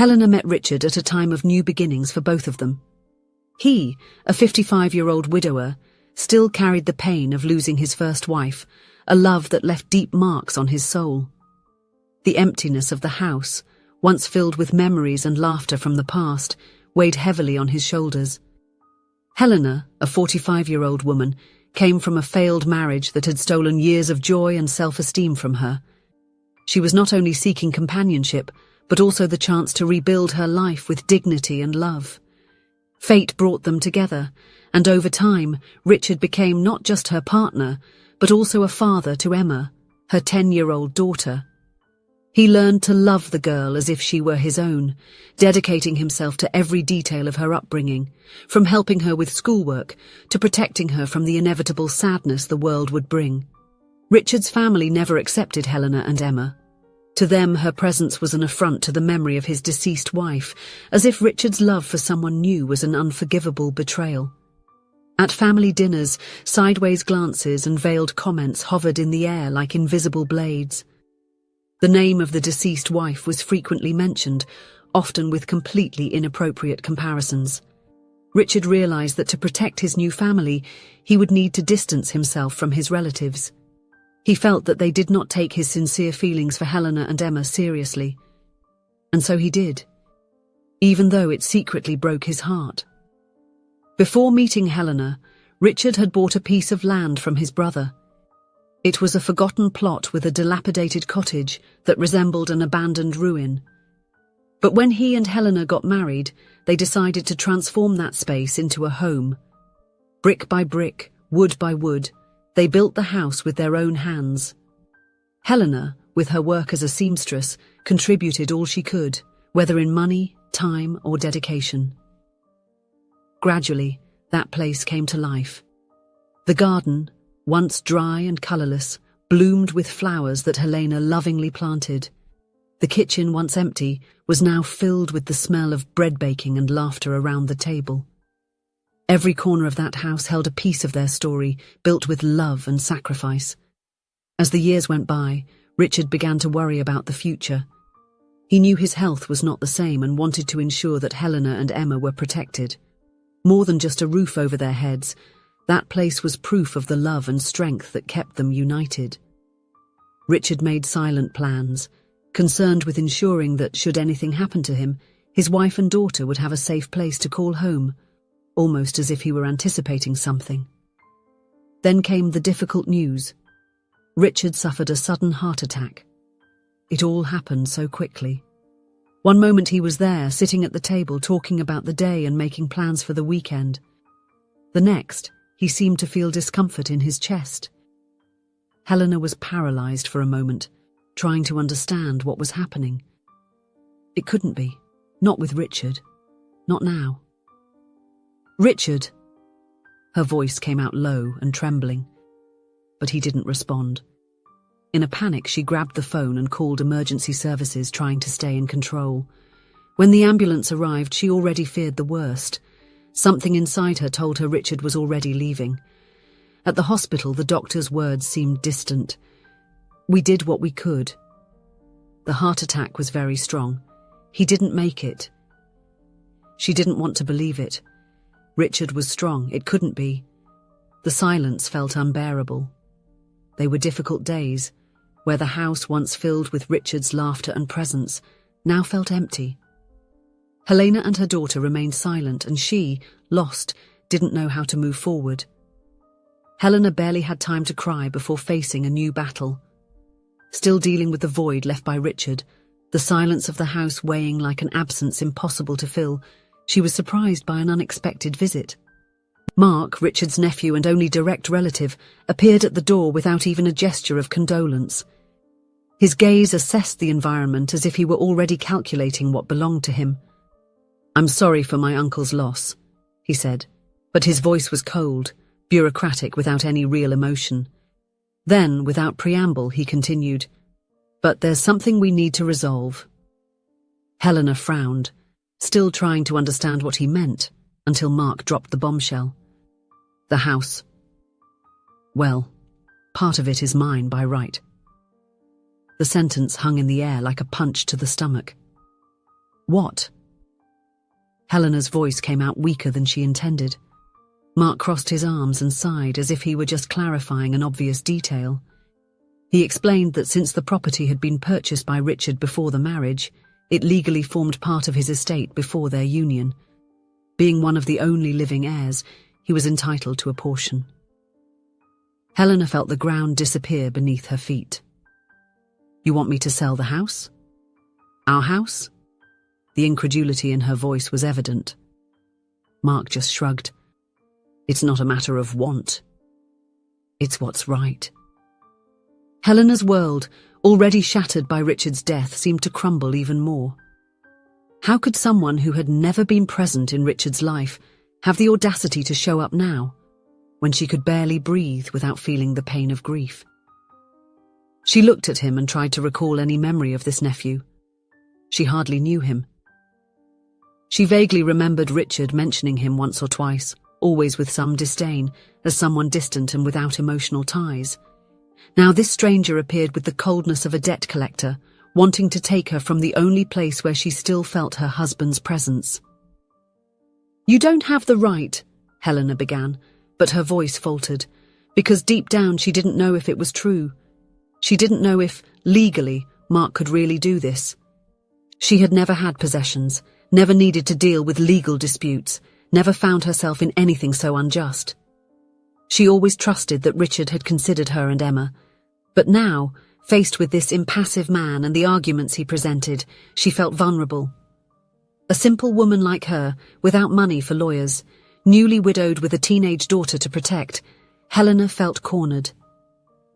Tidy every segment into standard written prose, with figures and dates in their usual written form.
Helena met Richard at a time of new beginnings for both of them. He, a 55-year-old widower, still carried the pain of losing his first wife, a love that left deep marks on his soul. The emptiness of the house, once filled with memories and laughter from the past, weighed heavily on his shoulders. Helena, a 45-year-old woman, came from a failed marriage that had stolen years of joy and self-esteem from her. She was not only seeking companionship, but also the chance to rebuild her life with dignity and love. Fate brought them together, and over time, Richard became not just her partner, but also a father to Emma, her 10-year-old daughter. He learned to love the girl as if she were his own, dedicating himself to every detail of her upbringing, from helping her with schoolwork to protecting her from the inevitable sadness the world would bring. Richard's family never accepted Helena and Emma. To them, her presence was an affront to the memory of his deceased wife, as if Richard's love for someone new was an unforgivable betrayal. At family dinners, sideways glances and veiled comments hovered in the air like invisible blades. The name of the deceased wife was frequently mentioned, often with completely inappropriate comparisons. Richard realized that to protect his new family, he would need to distance himself from his relatives. He felt that they did not take his sincere feelings for Helena and Emma seriously. And so he did, even though it secretly broke his heart. Before meeting Helena, Richard had bought a piece of land from his brother. It was a forgotten plot with a dilapidated cottage that resembled an abandoned ruin. But when he and Helena got married, they decided to transform that space into a home. Brick by brick, wood by wood, they built the house with their own hands. Helena, with her work as a seamstress, contributed all she could, whether in money, time, or dedication. Gradually, that place came to life. The garden, once dry and colourless, bloomed with flowers that Helena lovingly planted. The kitchen, once empty, was now filled with the smell of bread baking and laughter around the table. Every corner of that house held a piece of their story, built with love and sacrifice. As the years went by, Richard began to worry about the future. He knew his health was not the same and wanted to ensure that Helena and Emma were protected. More than just a roof over their heads, that place was proof of the love and strength that kept them united. Richard made silent plans, concerned with ensuring that, should anything happen to him, his wife and daughter would have a safe place to call home, almost as if he were anticipating something. Then came the difficult news. Richard suffered a sudden heart attack. It all happened so quickly. One moment he was there, sitting at the table, talking about the day and making plans for the weekend. The next, he seemed to feel discomfort in his chest. Helena was paralyzed for a moment, trying to understand what was happening. It couldn't be. Not with Richard. Not now. "Richard!" Her voice came out low and trembling, but he didn't respond. In a panic, she grabbed the phone and called emergency services, trying to stay in control. When the ambulance arrived, she already feared the worst. Something inside her told her Richard was already leaving. At the hospital, the doctor's words seemed distant. "We did what we could." The heart attack was very strong. He didn't make it. She didn't want to believe it. Richard was strong. It couldn't be. The silence felt unbearable. They were difficult days, where the house, once filled with Richard's laughter and presence, now felt empty. Helena and her daughter remained silent, and she, lost, didn't know how to move forward. Helena barely had time to cry before facing a new battle. Still dealing with the void left by Richard, the silence of the house weighing like an absence impossible to fill, she was surprised by an unexpected visit. Mark, Richard's nephew and only direct relative, appeared at the door without even a gesture of condolence. His gaze assessed the environment as if he were already calculating what belonged to him. "I'm sorry for my uncle's loss," he said, but his voice was cold, bureaucratic, without any real emotion. Then, without preamble, he continued, "But there's something we need to resolve." Helena frowned, still trying to understand what he meant, until Mark dropped the bombshell. "The house. Well, part of it is mine by right." The sentence hung in the air like a punch to the stomach. What? Helena's voice came out weaker than she intended. Mark crossed his arms and sighed as if he were just clarifying an obvious detail. He explained that since the property had been purchased by Richard before the marriage, it legally formed part of his estate before their union. Being one of the only living heirs, he was entitled to a portion. Helena felt the ground disappear beneath her feet. You want me to sell the house? Our house? The incredulity in her voice was evident. Mark just shrugged. It's not a matter of want. It's what's right. Helena's world, already shattered by Richard's death, seemed to crumble even more. How could someone who had never been present in Richard's life have the audacity to show up now, when she could barely breathe without feeling the pain of grief? She looked at him and tried to recall any memory of this nephew. She hardly knew him. She vaguely remembered Richard mentioning him once or twice, always with some disdain, as someone distant and without emotional ties. Now this stranger appeared with the coldness of a debt collector, wanting to take her from the only place where she still felt her husband's presence. You don't have the right, Helena began, but her voice faltered, because deep down she didn't know if it was true. She didn't know if, legally, Mark could really do this. She had never had possessions, never needed to deal with legal disputes, never found herself in anything so unjust. She always trusted that Richard had considered her and Emma, but now, faced with this impassive man and the arguments he presented, she felt vulnerable. A simple woman like her, without money for lawyers, newly widowed with a teenage daughter to protect, Helena felt cornered.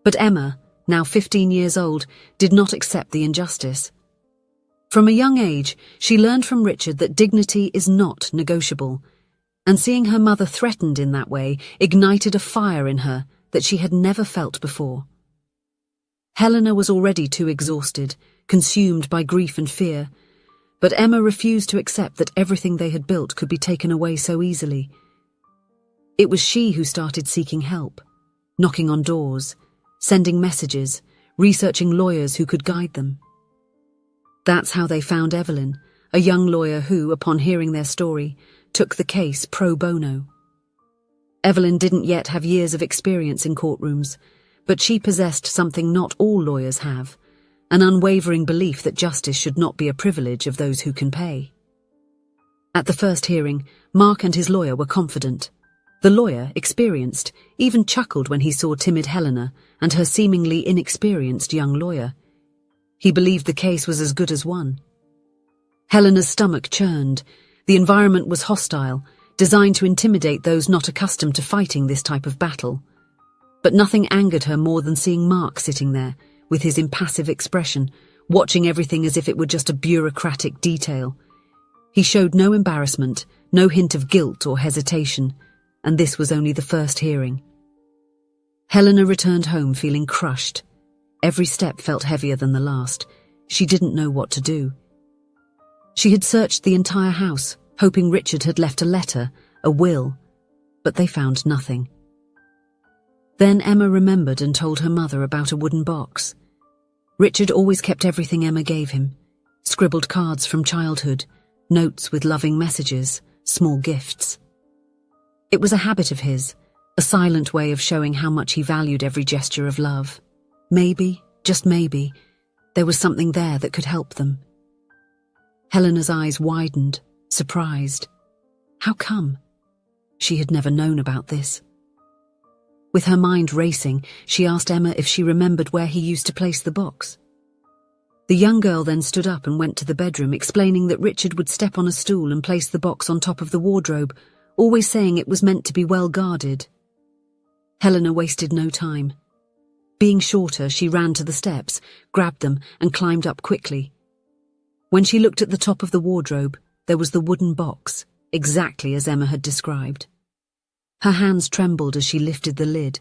But Emma, now 15 years old, did not accept the injustice. From a young age, she learned from Richard that dignity is not negotiable, and seeing her mother threatened in that way ignited a fire in her that she had never felt before. Helena was already too exhausted, consumed by grief and fear, but Emma refused to accept that everything they had built could be taken away so easily. It was she who started seeking help, knocking on doors, sending messages, researching lawyers who could guide them. That's how they found Evelyn, a young lawyer who, upon hearing their story, took the case pro bono. Evelyn didn't yet have years of experience in courtrooms, but she possessed something not all lawyers have, an unwavering belief that justice should not be a privilege of those who can pay. At the first hearing, Mark and his lawyer were confident. The lawyer, experienced, even chuckled when he saw timid Helena and her seemingly inexperienced young lawyer. He believed the case was as good as won. Helena's stomach churned. The environment was hostile, designed to intimidate those not accustomed to fighting this type of battle. But nothing angered her more than seeing Mark sitting there, with his impassive expression, watching everything as if it were just a bureaucratic detail. He showed no embarrassment, no hint of guilt or hesitation, and this was only the first hearing. Helena returned home feeling crushed. Every step felt heavier than the last. She didn't know what to do. She had searched the entire house, hoping Richard had left a letter, a will, but they found nothing. Then Emma remembered and told her mother about a wooden box. Richard always kept everything Emma gave him, scribbled cards from childhood, notes with loving messages, small gifts. It was a habit of his, a silent way of showing how much he valued every gesture of love. Maybe, just maybe, there was something there that could help them. Helena's eyes widened, surprised. How come? She had never known about this. With her mind racing, she asked Emma if she remembered where he used to place the box. The young girl then stood up and went to the bedroom, explaining that Richard would step on a stool and place the box on top of the wardrobe, always saying it was meant to be well guarded. Helena wasted no time. Being shorter, she ran to the steps, grabbed them, and climbed up quickly. When she looked at the top of the wardrobe, there was the wooden box, exactly as Emma had described. Her hands trembled as she lifted the lid.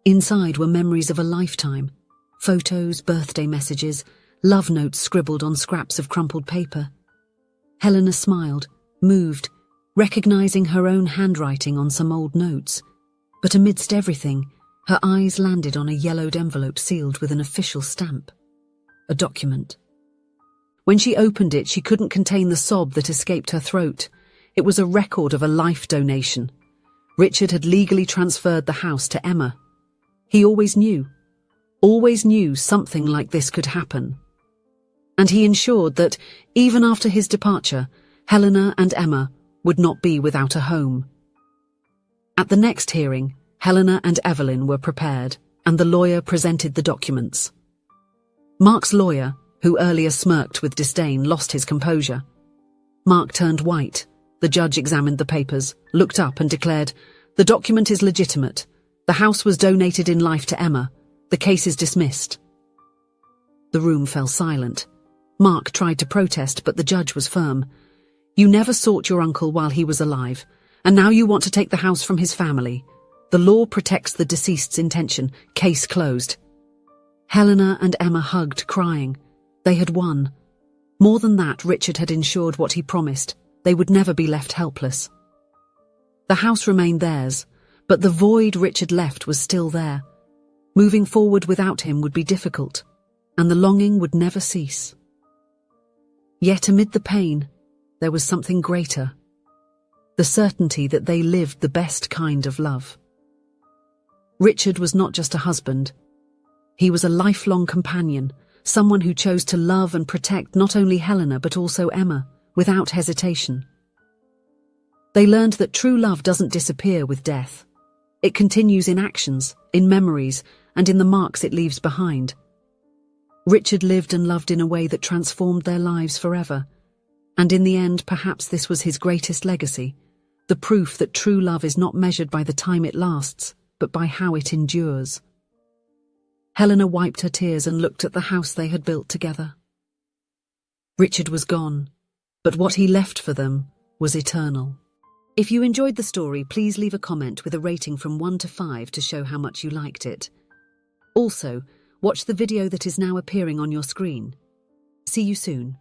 Inside were memories of a lifetime, photos, birthday messages, love notes scribbled on scraps of crumpled paper. Helena smiled, moved, recognizing her own handwriting on some old notes. But amidst everything, her eyes landed on a yellowed envelope sealed with an official stamp. A document. When she opened it, she couldn't contain the sob that escaped her throat. It was a record of a life donation. Richard had legally transferred the house to Emma. He always knew something like this could happen. And he ensured that, even after his departure, Helena and Emma would not be without a home. At the next hearing, Helena and Evelyn were prepared, and the lawyer presented the documents. Mark's lawyer, who earlier smirked with disdain, lost his composure. Mark turned white. The judge examined the papers, looked up and declared, "The document is legitimate. The house was donated in life to Emma. The case is dismissed." The room fell silent. Mark tried to protest, but the judge was firm. "You never sought your uncle while he was alive, and now you want to take the house from his family. The law protects the deceased's intention. Case closed." Helena and Emma hugged, crying. They had won. More than that, Richard had ensured what he promised. They would never be left helpless. The house remained theirs, but the void Richard left was still there. Moving forward without him would be difficult, and the longing would never cease. Yet amid the pain, there was something greater. The certainty that they lived the best kind of love. Richard was not just a husband. He was a lifelong companion, someone who chose to love and protect not only Helena but also Emma, without hesitation. They learned that true love doesn't disappear with death. It continues in actions, in memories, and in the marks it leaves behind. Richard lived and loved in a way that transformed their lives forever. And in the end, perhaps this was his greatest legacy, the proof that true love is not measured by the time it lasts, but by how it endures. Helena wiped her tears and looked at the house they had built together. Richard was gone, but what he left for them was eternal. If you enjoyed the story, please leave a comment with a rating from 1 to 5 to show how much you liked it. Also, watch the video that is now appearing on your screen. See you soon.